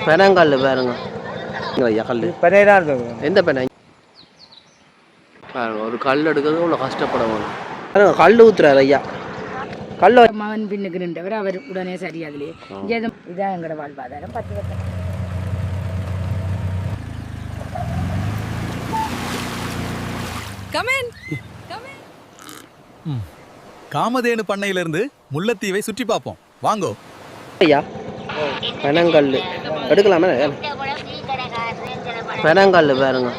பெனங்கல் பாருங்க ஐயா கல் பெனையா இருக்குது. எந்த பெனை பாருங்க ஒரு கல் எடுக்கிறது இவ்வளோ கஷ்டப்படணும் பாருங்க கல் ஊத்துறாரு ஐயா கல் மகன் பின்னுக்கு நின்றவர் அவர் உடனே சரி அதுலேயே இதான் எங்களோட வாழ்வாதாரம் 10 வருஷம். காமதேனு பண்ணையிலிருந்து முல்லைத்தீவை சுற்றி பார்ப்போம் வாங்கோ ஐயா பெனங்கல் எடுக்கலாமே பெனங்கல் பாருங்க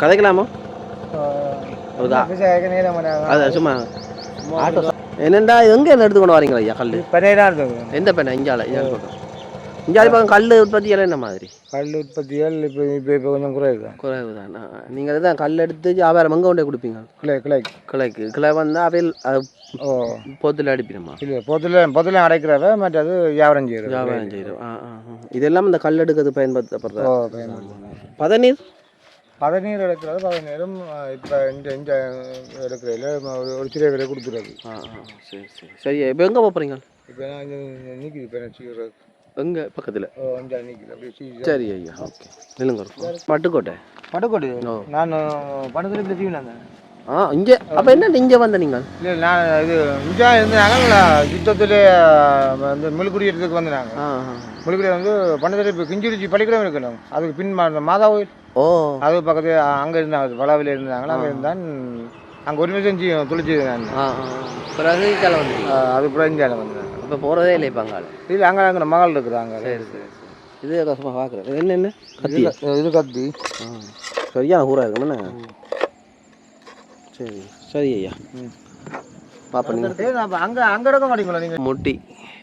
கதைக்கலாமா அது சும்மா ஆட்டோ என்னண்டா எங்க எடுத்துக்கொண்டு வரீங்களா ஐயா கல் பெனையா இருக்குது. எந்த பெண்ணை இஞ்சால இஞ்சாலி பக்கம் கல் உற்பத்தியெல்லாம் என்ன மாதிரி கல் உற்பத்திகள் இப்போ கொஞ்சம் குறைவு தான் நீங்கள் அதுதான் கல் எடுத்து வியாபாரம் எங்கே கொண்டே கொடுப்பீங்க கிளை வந்தால் அவையில் போத்தில் அடிப்பிடுமா இல்லை பொத்தில் அடைக்கிறத மற்றது வியாபாரம் செய்கிறோம் இதெல்லாம் இந்த கல் எடுக்கிறது பயன்படுத்தப்படுறது பதநீர் எடுக்கிறது பதநீரும் இப்போ இந்த எடுக்கிறதுல ஒரு சிறிய விலை கொடுத்துருது. சரி இப்போ எங்கே போகிறீங்க இப்போ நான் நிற்கிது இப்போ என்ன எங்கே பக்கத்தில் நிற்கிது. சரி ஐயா ஓகே நில்லுங்க பட்டுக்கோட்டை நான் பணத்தில் பேசிக்கினாங்க. இங்கே அப்போ என்ன இங்கே வந்த நீங்கள் இல்லை நான் இது இங்கே இருந்தாங்க யுத்தத்தில் வந்து முழுக்குடியேறதுக்கு வந்தாங்க. முழுக்குடியை வந்து பணத்தில் இப்போ கிஞ்சிருச்சி பள்ளிக்கூடம் இருக்கணும் அதுக்கு பின் மாதா கோயில் அது பக்கத்து அங்கே இருந்தாங்க வளாவில் இருந்தாங்களா அங்கே இருந்தான் அங்கே ஒரு நிமிஷம் துளிச்சு பிறகு அது பிறகு இந்தியாவில் வந்தாங்க. இப்போ போகிறதே இல்லை இப்போ அங்கே இல்லை அங்கே மகள் இருக்குறாங்க. சரி இது கஷ்டமாக பார்க்குறேன் என்ன கத்தி இது கத்தி சரியான ஊராக இருக்குண்ணே. சரி ஐயா பாப்பா நீங்கள் அங்கே எடுக்க மாட்டீங்களா நீங்கள் முட்டி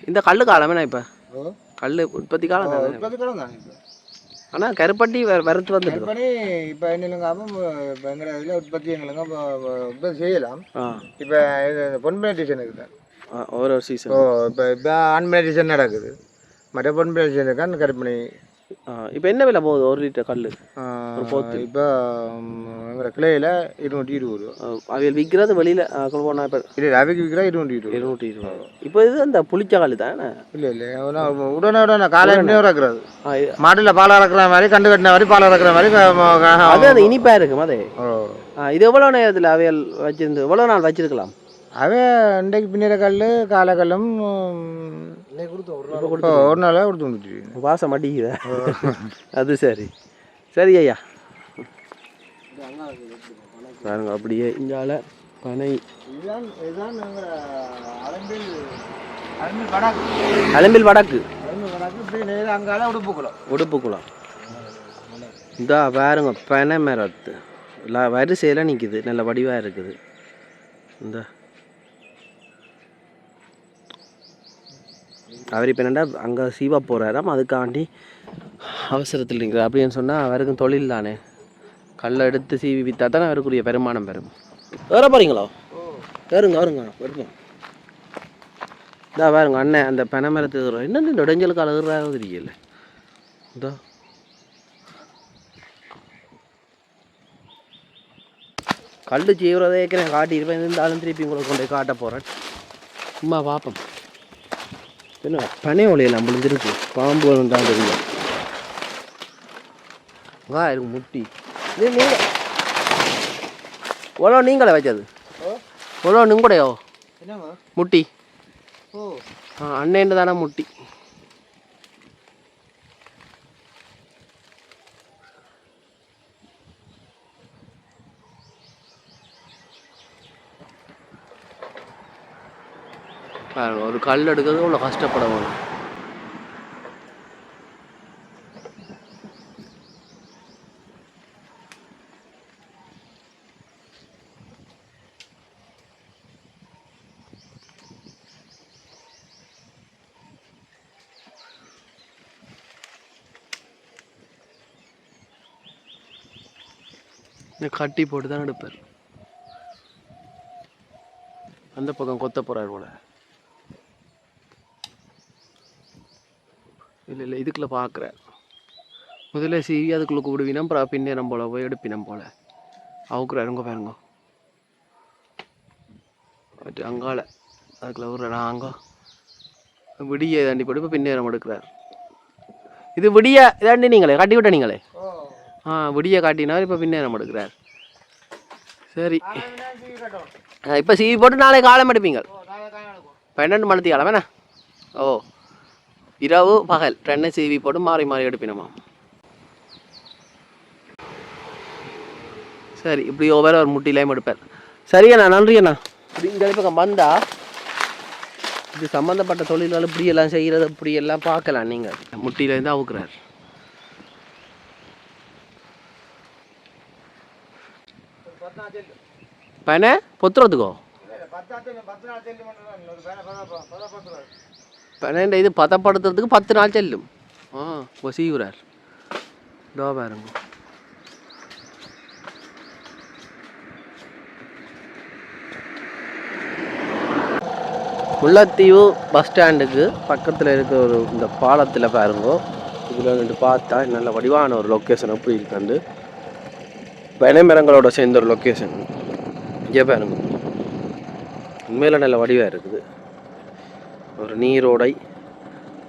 இந்த கல் காலமே இப்போ கல் உற்பத்தி காலம் தான் ஆனால் கருப்பட்டி வரத்து வந்துட்டு இப்போ என்னங்க இப்போ எங்களை இதில் உற்பத்தி எங்களுங்க இப்போ செய்யலாம். இப்போ இது பொன்பினேஷன் இருக்குது ஒரு சீசன் இப்போ ஆன்பினேஷன் நடக்குது மற்ற பொன்பினேஷன் இருக்கா அந்த கருப்பணி. இப்போ என்ன விலை போகுது 1 லிட்டர் கல் இப்போ எங்களை கிளையில் 220. அவையில் விற்கிறது வெளியில் போனால் இப்போ இல்லை அவைக்கு விற்கிறா 220. இப்போ இது அந்த புளிச்ச கல் தானே இல்லை உடனே காலையில் இறக்குறது மாட்டில் பால் இறக்குற மாதிரி கண்டு கட்டின மாதிரி பால் இறக்குற மாதிரி அது இனிப்பாக இருக்கும் அதே. இது எவ்வளோ நேரத்தில் அவையல் வச்சிருந்து எவ்வளோ நாள் வச்சிருக்கலாம் அவன் இன்றைக்கு பின்னிற கல் காலக்கல்லும் ஒரு நாளாக கொடுத்து வந்துட்டு வாசம் அடிக்குதா அது சரி ஐயா பாருங்க அப்படியே இங்கால பனை அலம்பில் வடக்கு உடுப்புக்குளம் இந்த பாருங்க பனை மரத்து வரிசையில் நிற்குது நல்ல வடிவாக இருக்குது. இந்த அவர் இப்போ என்னென்னா அங்கே சீவா போகிறாராம் அதுக்காண்டி அவசரத்தில் இருக்கிறார் அப்படின்னு சொன்னால் அவருக்கும் தொழில் தானே கல்லை எடுத்து சீவி விற்றா தானே அவருக்குரிய பெருமானம் பெறும். வேற போகிறீங்களோ வருங்க இதா பாருங்க அண்ணன் அந்த பெனை மரத்து என்னென்ன இந்த இடைஞ்சலுக்கு அழகுறாரோ தெரியல. இதோ கல் செய்கிறதே நான் காட்டியிருப்பேன் இருந்தாலும் திருப்பி உங்களுக்கு கொண்டு போய் காட்ட போகிறேன் சும்மா பார்ப்போம். என்ன பனை ஒலையெல்லாம் முடிஞ்சிருக்கு பாம்புகள் தான் தெரியும் இருக்கு முட்டி இது நீங்கள் எவ்வளோ நீங்களே வச்சது எவ்வளோ நீங்கூடையோ முட்டி அண்ணன் தானே முட்டி ஒரு கல் எடுக்கிறது இவ்வளோ கஷ்டப்படணும். கட்டி போட்டு தான் எடுப்பார். அந்த பக்கம் கொத்த போகிறார் போல. இல்லை இதுக்குள்ளே பார்க்குறேன் முதல்ல சீவி அதுக்குள்ளே கூடுவினம் அப்புறம் பின்னேரம் போல் போய் எடுப்பினம் போல் அவுக்குறாருங்க பாருங்க அங்கால அதுக்குள்ளே ஒரு நாங்க விடிய தாண்டி போட்டு இப்போ பின்னேறம் எடுக்கிறார். இது விடிய இதாண்டி நீங்களே காட்டி விட்ட நீங்களே. விடிய காட்டினார், இப்போ பின்னேறம் எடுக்கிறார். சரி, இப்போ சீவி போட்டு நாளைக்கு காலம் எடுப்பீங்க. 12 மணிக்கு காலம் வேணா. இரவு பகல் 2 சீவி போட்டு மாறி மாறி எடுப்பினோமா. சரி, இப்படி ஒவ்வொரு ஒரு முட்டிலையும் எடுப்பார். சரியண்ணா, நன்றி அண்ணா. இப்படி இந்த பக்கம் வந்தா இது சம்மந்தப்பட்ட தொழில்கள் இப்படியெல்லாம் செய்கிறது இப்படியெல்லாம் பார்க்கலாம். நீங்கள் முட்டியிலேருந்து அவுக்குறார். பையனை பொத்துறதுக்கோ பையன் இது பதப்படுத்துறதுக்கு 10 நாள் செல்லும். சீவுறார். இதோ பாருங்க. முல்லைத்தீவு பஸ் ஸ்டாண்டுக்கு பக்கத்தில் இருக்க ஒரு இந்த பாலத்தில் பாருங்கோ. இதில் ரெண்டு பார்த்தா நல்ல வடிவான ஒரு லொக்கேஷன் எப்படி இருக்காண்டு. பனைமரங்களோட சேர்ந்த ஒரு லொக்கேஷன். இங்கே பாருங்க, உண்மையில் நல்ல வடிவாக இருக்குது. ஒரு நீரோடை,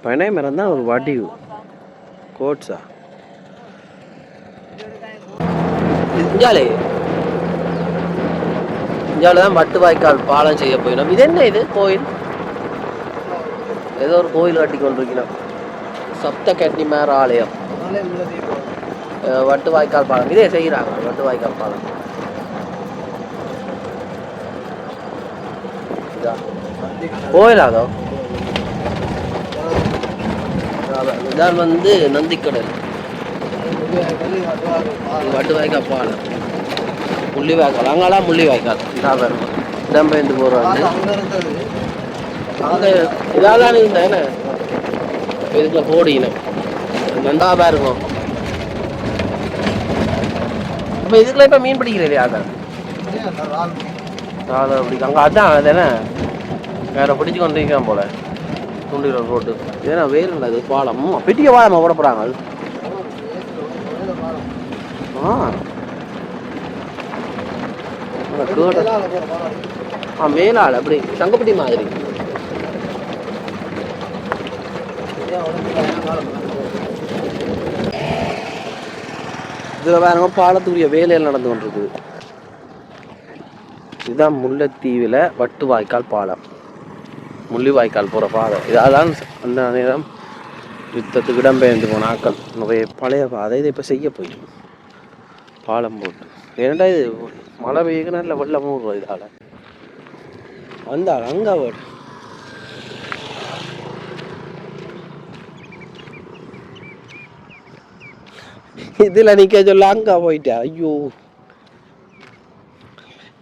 பனைமரம் தான் ஒரு வடிவு. கோட்ஸா இஞ்சாலே இந்தியாவில் தான் வட்டுவாய்க்கால் பாலம் செய்ய போயிடும். இது என்ன இது கோயில்? ஏதோ ஒரு கோயில் கட்டி கொண்டிருக்கணும். சப்த கட்டி மேர ஆலயம், வட்டுவாய்க்கால் பாலம். இதே செய்கிறாங்க, வட்டுவாய்க்கால் பாலம். கோயிலாதோ இதான் வந்து நந்திக்கடல். வட்டுவாய்க்கால் பாலம், முள்ளிவாய்க்கால். அங்கெல்லாம் முள்ளிவாய்க்கால் இடம்பெயர்ந்து போகிறாங்க. அங்கே இதாலாம் இருந்தேன் இதுக்குள்ள போடிக்கணும். நந்தா பாருங்க. இப்போ இதுக்குள்ள இப்போ மீன் பிடிக்கிறது யாரு? அப்படி அங்கே அதான் அதுதானே வேற பிடிச்சி கொண்டு வைக்கலாம் போல. துண்டில் ரோட்டு ஏன்னா வேறு இல்லை. அது பாலம் பெரிய பாலமாக போட போகிறாங்க. மேலாள் அப்படி சங்கப்பட்டி மாதிரி. இதில் வேற பாலத்துக்குரிய வேலையில் நடந்து கொண்டிருக்குது. இதுதான் முல்லைத்தீவில் வட்டுவாய்க்கால் பாலம், முள்ளிவாய்க்கால் போகிற பாதை. இதாதான் அந்த நேரம் யுத்தத்துக்கு இடம்பெயர்ந்து போன ஆக்கள் நிறைய பழைய பாதை. இதை இப்போ செய்ய போயிடும் பாலம் போட்டு. ஏன்டா இது மழை பெய்யுங்க நல்ல வெள்ளம் ஊறும். இதால் வந்தாள் அங்கே போடு. இதில் நிற்க சொல்ல அங்கே போயிட்டா. ஐயோ,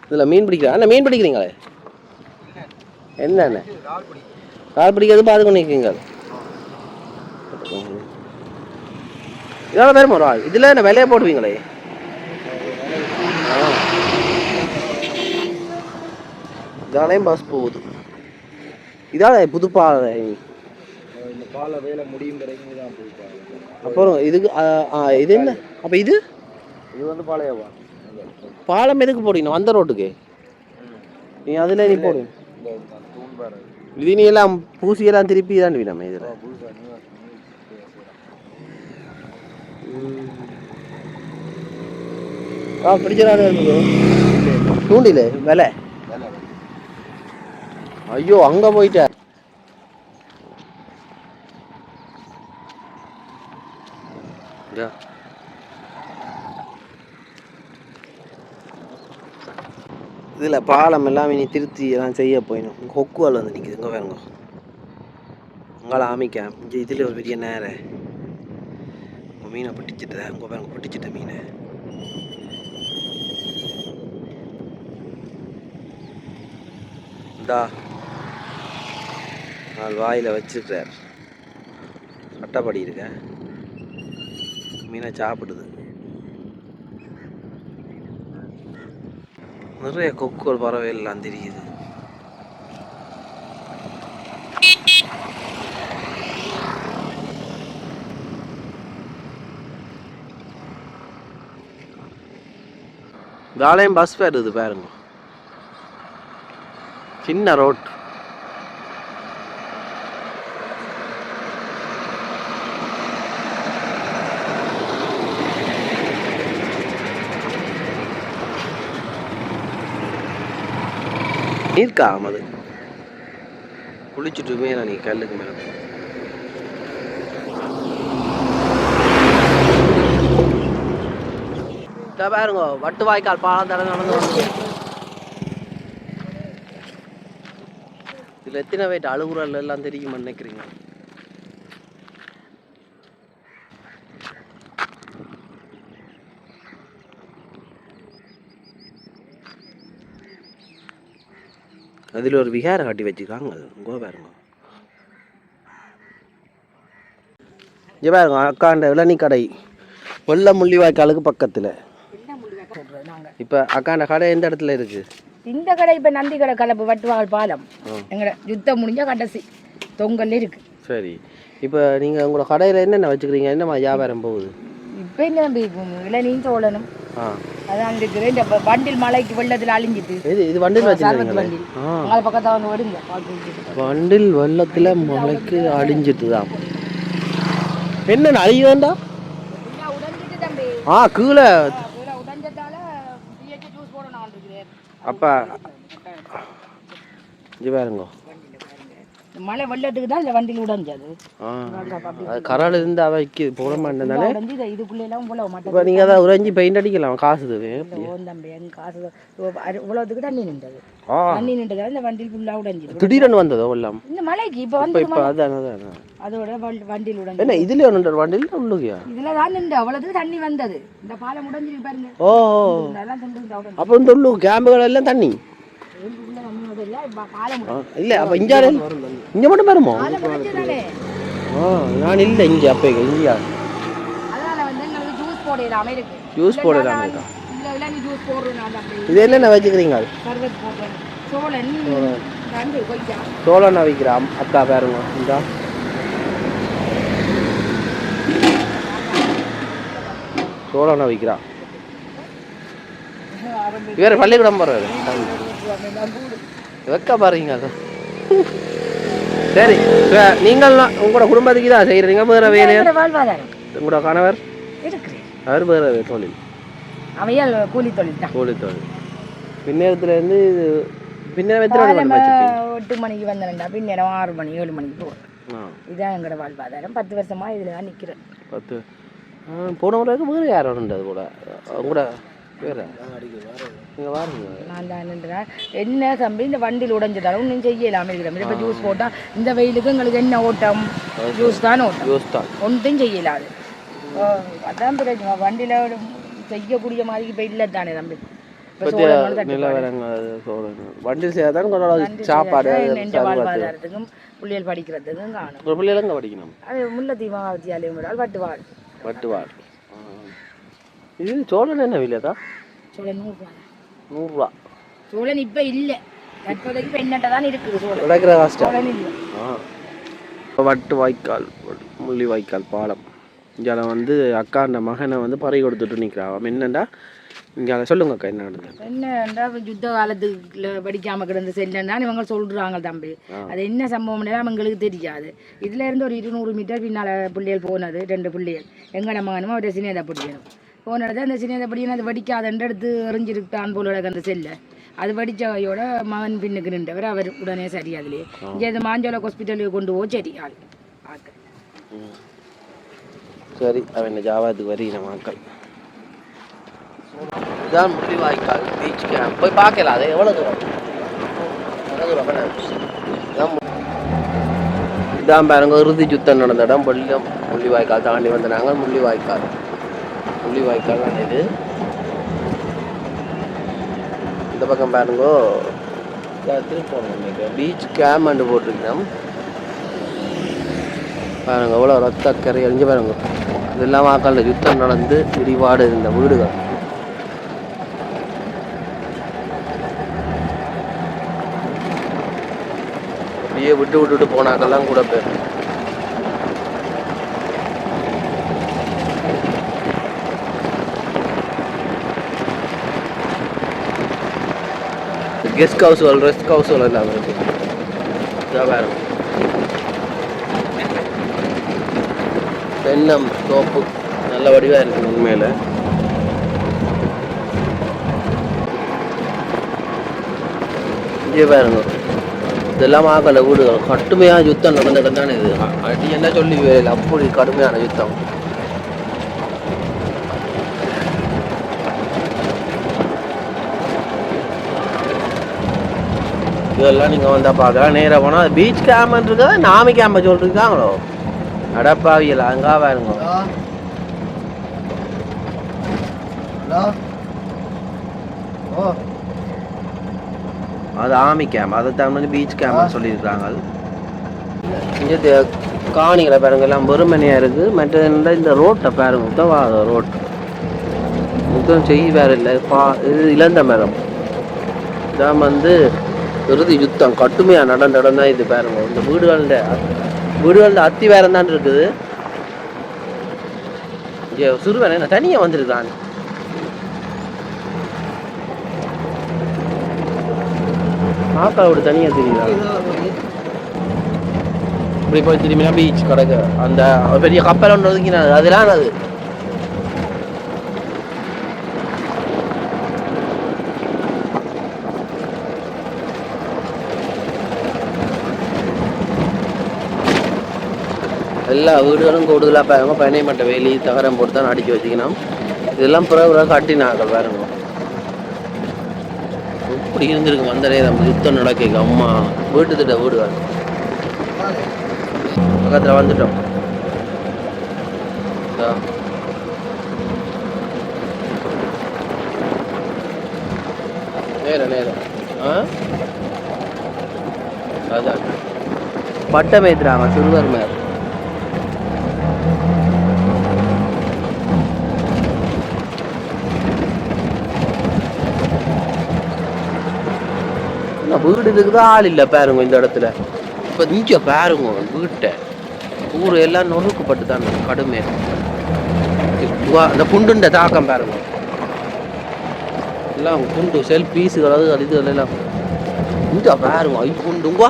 இதில் மீன் பிடிக்கிறா. அண்ணா மீன் பிடிக்கிறீங்களே என்னண்ணே? கால் பிடிக்கிறது பார்த்து நிற்குங்க. இதோட பேர் ஒரு ஆள். இதில் என்ன விலையை போடுவீங்களே? இதாலையும் பஸ் போகுது. இதால புது பாலை. இந்த பாலை வேலை முடியும் வரைக்கும் தான் போய். அப்புறம் இதுக்கு இது என்ன? அப்போ இது வந்து பாளையவா? பாலம் எதுக்கு போடுங்க? வந்த ரோட்டுக்கு நீ அதில் நீ போடு. இது நீ எல்லாம் பூசியெல்லாம் திருப்பி தான் நம்ம இதில் பிடிச்சதான தூண்டில விலை. ஐயோ, அங்க போயிட்டார். இதுல பாலம் எல்லாம் இனி திருத்தி எல்லாம் செய்ய போயிடும். கொக்குவால் வந்து நிற்குது. இங்கே வேறுங்க உங்களை ஆமிக்க இங்கே இதில் ஒரு பெரிய நேரம் மீனை பிடிச்சிட்டு உங்க பாருங்க, பிடிச்சிட்ட மீனை. இந்தா நாள் வாயில் வச்சுருக்கிறார். சட்டப்படி இருக்க மீனை சாப்பிடுது. நிறைய கொக்குகள் பறவை எல்லாம் தெரியுது. காலையும் பஸ் வருது பாருங்க. சின்ன ரோட். நீர்க்காம் அது குளிச்சுட்டு மேலே நீ கல்லுக்கு மேலே பாருங்க வட்டு வாய்க்கால் பாலம் தடவை நடந்து வந்து இதில் எத்தனை வெயிட் அழுகுறல் எல்லாம் தெரியுமா நினைக்கிறீங்க? அதில் ஒரு விகாரம் கட்டி வச்சுருக்காங்க. அது பாருங்க, இங்கே பாருங்க அக்காண்ட இளநீ கடை வெள்ள முள்ளிவாய்க்காலுக்கு பக்கத்தில். இப்போ அக்காண்ட கடை எந்த இடத்துல இருக்கு? இந்த கடை இப்போ நந்தி கடை கலப்பு வட்டுவாள் பாலம் எங்கட யுத்தம் முடிஞ்ச கடைசி தொங்கல் இருக்கு. சரி, இப்போ நீங்கள் உங்களோட கடையில் என்னென்ன வச்சுக்கிறீங்க? என்னம்மா வியாபாரம் போகுது? இப்போ என்ன தம்பி இளநீயும் சோழனும் அதான் இருக்கிறேன். இந்த வண்டில் மலைக்கு வெள்ளத்தில் அழிஞ்சிட்டு இது வண்டில் வச்சுருக்கீங்க. வண்டில் உங்களை பக்கத்தில் வந்து விடுங்க. வண்டில் வெள்ளத்தில் மலைக்கு அழிஞ்சிட்டு தான் என்ன அழியுதா? கீழே அப்போ இங்கே பாருங்க மழை வெள்ளத்துக்கு தான் இந்த வண்டியில் உடஞ்சது. கரால் இருந்து அவைக்கு போட மாட்டேன் தானே. இதுக்குள்ளே எல்லாம் போல மாட்டேன். இப்போ நீங்கள் அதை உறைஞ்சி பெயிண்ட் அடிக்கலாம் காசு தம்பி. எங்கள் காசு இவ்வளோத்துக்கு தண்ணி நின்றது. தண்ணி நின்றதால இந்த வண்டியில் ஃபுல்லாக உடஞ்சி திடீர்னு வந்ததோ எல்லாம் இந்த மலைக்கு. இப்போ வந்து இப்போ அதான் அதோட வண்டியில் உடஞ்சி என்ன இதுல ஒன்று வண்டியில் உள்ளுகையா இதில் தான் நின்று அவ்வளோத்துக்கு தண்ணி வந்தது. இந்த பாலம் உடஞ்சி பாருங்க. அப்போ இந்த உள்ளு கேம்புகள் எல்லாம் தண்ணி இல்லை. அப்போ இங்கே மட்டும் வருமோ? நான் இல்லை இங்கே அப்போ இங்கேயா ஜூஸ் போடலாமே இருக்கா? இது என்னென்ன வச்சுக்கிறீங்க? சோளம் விற்கிறான் அக்கா பாருங்க. இந்த சோளம் விற்கிறான். வேறு பள்ளிக்கூடம் போகிறாரு வைக்க பாருங்க. சரி, நீங்கள் உங்களோட குடும்பத்துக்கு தான் செய்கிறீங்க வேறு வேலையா? உங்களோட கணவர் அவர் வேறு தொழில் அவையால் கூலி தொழில் தான். கூலி தொழில். பின்னேரத்துலேருந்து இது பின்னேரம் 8 மணிக்கு வந்தேன்டா. பின்னேரம் 6 மணி 7 மணிக்கு போகிறேன். இதுதான் எங்களோட வாழ்வாதாரம். 10 வருஷமாக இதில் தான் நிற்கிறேன். 10 போன முறைக்கு வேறு யாரும் உண்டு? அது கூட கூட வேறு நீங்கள் வாருங்க. நான் தான் நின்றுறேன். என்ன தம்பி இந்த வண்டியில் உடஞ்சிட்டாலும் ஒன்றும் செய்யலாமல் இருக்கிறோம். இப்போ ஜூஸ் போட்டால் இந்த வெயிலுக்கு எங்களுக்கு என்ன ஓட்டம்? ஜூஸ் தான் ஓட்டம். ஜூஸ் தான் ஒன்றும் செய்யலாது. அதான் பிரச்சனை. வண்டியில் செய்யக்கூடிய மாதிரி இப்போ இல்லை தானே தம்பி. வண்டியில் செய்யாதான் சாப்பாடு வாழ்வாதாரத்துக்கும் பிள்ளைகள் படிக்கிறதுக்கும் காணும். பிள்ளைகள் எங்கே படிக்கணும்? அது முல்லைத்தீவு வித்தியாலயம் வட்டுவாள். வட்டுவாள். இது சோழன் என்ன விலையதா? சோழன் 100 ரூபா. 100 ரூபா. சோழன் இப்போ இல்லை. தற்போதைக்கு இப்போ என்னட்ட தான் இருக்குது சோழன். கிடைக்கிற காஸ்ட் சோழன் இல்லை. வட்டு வாய்க்கால் முள்ளி வாய்க்கால் பாலம். இங்கே வந்து அக்காண்ட மகனை வந்து பறி கொடுத்துட்டு நிற்கிறான். என்னண்டா இங்கே சொல்லுங்க அக்கா என்ன நடந்தது? என்னண்டா யுத்த காலத்துக்குள்ள படிக்காமல் கிடந்த செல்லுன்னு தான் இவங்க சொல்கிறாங்க தம்பி. அது என்ன சம்பவம்னா அவங்களுக்கு தெரியாது. இதில் இருந்து ஒரு 200 மீட்டர் பின்னால் பிள்ளைகள் போனது. 2 பிள்ளைகள் எங்கட மகனும் அவருடைய சின்னதை பிடிக்கணும் போனது. அந்த சின்னதை பிடிக்கணும் அது வடிக்காதண்டு எடுத்து எறிஞ்சிருக்கான் போல அந்த செல்லை. அது வடித்தவையோட மகன் பின்னுக்கு நின்றவர். அவர் உடனே சரி. அதுலேயே இங்கே இந்த மாஞ்சோலை ஹாஸ்பிட்டலுக்கு கொண்டு போய் சரி ஆள் ஆக்கு. சரி, அவன் ஜாவாத்துக்கு வருகிற மக்கள் இதுதான் முள்ளிவாய்க்கால் பீச் கேம்ப். போய் பார்க்கலாம். அது எவ்வளோ தூரம்? இதான் பாருங்க இறுதி யுத்தம் நடந்த இடம். முள்ளிவாய்க்கால் தாண்டி வந்த நாங்கள் முள்ளிவாய்க்கால் தான் இது. இந்த பக்கம் பாருங்க திருப்பி பீச் கேம்ப் போட்டிருக்கோம். பாருங்க எவ்வளோ ரத்தக்கரை அழிஞ்சு பாருங்க. இதெல்லாம் வாக்கால் யுத்தம் நடந்து இடிபாடு இருந்த வீடுகள். அப்படியே விட்டு போனாக்கெல்லாம் கூட பேர். கெஸ்ட் ஹவுஸ்கள் ரெஸ்ட் ஹவுஸ்கள் எல்லாம் இருக்கு. வேறு தென்னம் தோப்பு நல்ல வடிவாக இருக்குது உண்மையில். இங்கே பாருங்க, இதெல்லாம் ஆக்கல வீடுகள். கடுமையான யுத்தம் நடந்த இடம் தானே இது. அடி என்ன சொல்லி வேலை, அப்படி கடுமையான யுத்தம். இதெல்லாம் நீங்கள் வந்தால் பார்க்கலாம். நேராக போனால் பீச் கேம்பன் இருக்கா, நாமி கேம்ப சொல்லிருக்காங்களோ அடப்பாவியல். அங்கா பாருங்க, அது ஆமி கேம்ப், அதை தான் பீச் கேம்ப்னு சொல்லியிருக்காங்க. இங்கே காணிகளை பாருங்க, எல்லாம் வெறுமனையாக இருக்குது. மற்ற இந்த ரோட்டை பாருங்க, உத்தவாத ரோட் முத்தம் செய்ய வேறு இல்லை. இது இழந்த மரம் இதான் இறுதி யுத்தம் கட்டுமையாக நடந்த இடம் தான் இது. பாருங்க, இந்த வீடுகளில் அத்தி வேறம் தான் இருக்குது. இங்கே சிறுவனை தனியாக வந்துருக்கான். ஆக்களோட தனியாக தெரியுதா? இப்படி போய் திரும்பினா பீச் கிடக்கு. அந்த பெரிய கப்பல் ஒன்று ஒதுங்கினாது, அதெல்லாம் அது எல்லா வீடுகளும் கூடுதலாக பாருங்க, பனைமட்டை வேலி தகரம் போட்டு தான் அடிக்க வச்சுக்கணும். இதெல்லாம் பிறகு கட்டினாக்கள் பாருங்க. இப்படி இருந்திருக்கு அந்த நேரம் யுத்தம் நடக்க. அம்மா வீட்டு திட்ட வீடுகள் பக்கத்தில் வந்துட்டோம். நேரம் அதான் பட்டம் ஏற்றுறாங்க சிறுவர் மேல். வீடு இருக்குதா ஆள் இல்லை பாருங்க இந்த இடத்துல. இப்போ இங்கே பாருங்க வீட்டை ஊர் எல்லாம் நொறுக்கப்பட்டு தான் கடுமையாக. அந்த குண்டுண்ட தாக்கம் பாருங்க, எல்லாம் குண்டு செல் பீஸுகள் அது இது எல்லாம் இங்கே பாருங்க. குண்டுங்க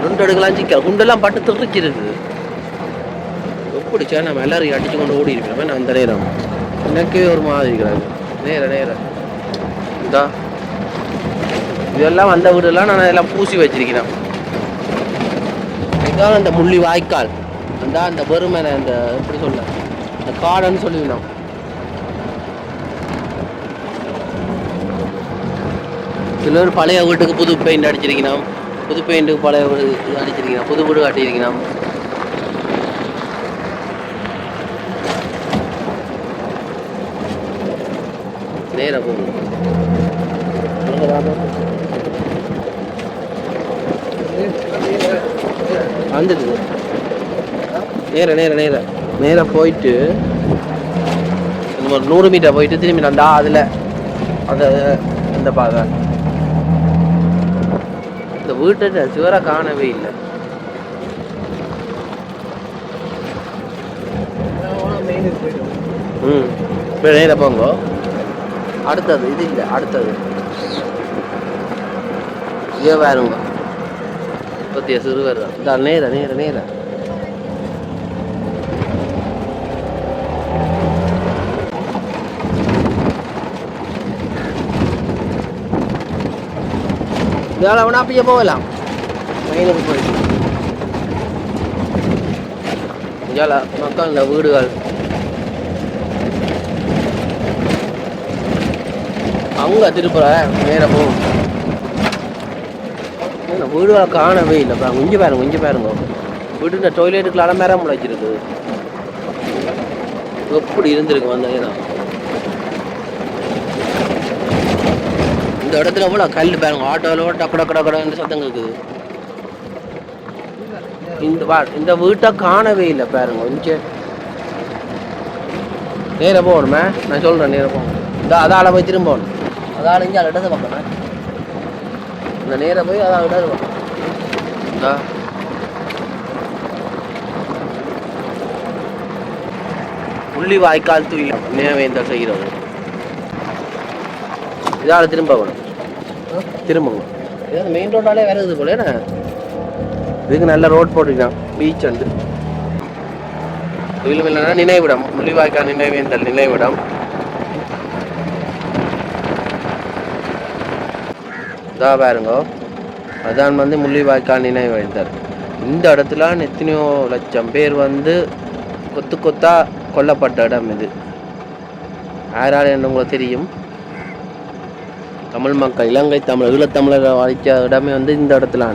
ரெண்டு எடுக்கலாம் சிக்கல் குண்டெல்லாம் பட்டு திருச்சிருக்கு. எப்படிச்சா நம்ம எல்லாரையும் அடிச்சு கொண்டு ஓடி இருக்கிறோமே. நான் அந்த நேரம் எனக்கே ஒரு மாதிரி இருக்கிறாங்க. நேரம் இதா இதெல்லாம் அந்த வீடெல்லாம் நான் எல்லாம் பூசி வச்சிருக்கிறேன். இதான் அந்த முள்ளி வாய்க்கால், அந்த வெறுமனை அந்த எப்படி சொல்ல அந்த காடுன்னு சொல்லிவிடணும். சிலர் பழைய வீட்டுக்கு புது பெயிண்ட் அடிச்சிருக்கணும், புது பெயிண்ட்டுக்கு பழைய வீடு அடிச்சிருக்கணும், புது வீடு கட்டியிருக்கணும். நேராக போகணும் வந்துடுது. நேராக போயிட்டு ஒரு 100 மீட்டர் போயிட்டு திரும்பி அந்த அதில் அந்த பாதை இந்த வீட்டை சுவரை காணவே இல்லை. இப்போ நேராக போங்க. அடுத்தது இது இல்லை, அடுத்தது இங்கே வேறுங்க பற்றிய சிறுவர் இந்த நேர இதெல்லாம் வேணா அப்படியே போகலாம். மெயினுக்கு போயிட்டு இங்கே மக்கள் இந்த வீடுகள் அவங்க திருப்புற நேராக போகும். வீடுகளை காணவே இல்லைப்பா. இங்கே பாருங்க வீட்டு இந்த டாய்லெட்டுக்குள்ள மேரம் முளைச்சிருக்கு. எப்படி இருந்திருக்கு அந்த நேரம். இந்த இடத்துல கூட கல் பாருங்க, ஆட்டோவில் டக்கு சத்தம் இருக்குது. இந்த வீட்டை காணவே இல்லை பாருங்க. இங்கே நேராக போகணுமே, நான் சொல்கிறேன் நேராக போகணும். அதால் போய் திரும்ப போகணும். அதால் இங்கே இடது பக்கம் இந்த நேராக போய் அதான் இடது பக்கம் புள்ளி வாய்க்கால் துயில் நினைவேந்தல் செய்கிறது. இதால் திரும்பணும். இதாவது மெயின் ரோட்டாலே வருது போல. என்ன இதுக்கு நல்ல ரோட் போட்டுக்கலாம். பீச் வந்து துயிலும் இல்லைன்னா நினைவிடம், முள்ளிவாய்க்கால் நினைவேந்தல் நினைவிடம். இதா பாருங்க, அதான் வந்து முள்ளிவாய்க்கால் நினைவேந்தல். இந்த இடத்துல எத்தனையோ லட்சம் பேர் வந்து கொத்து கொத்தா கொல்லப்பட்ட இடம் இது. யாரால் என்று உங்களுக்கு தெரியும்? தமிழ் மக்கள், இலங்கை தமிழர், ஈழத்தமிழர் அழித்த இடமே வந்து இந்த இடத்துல.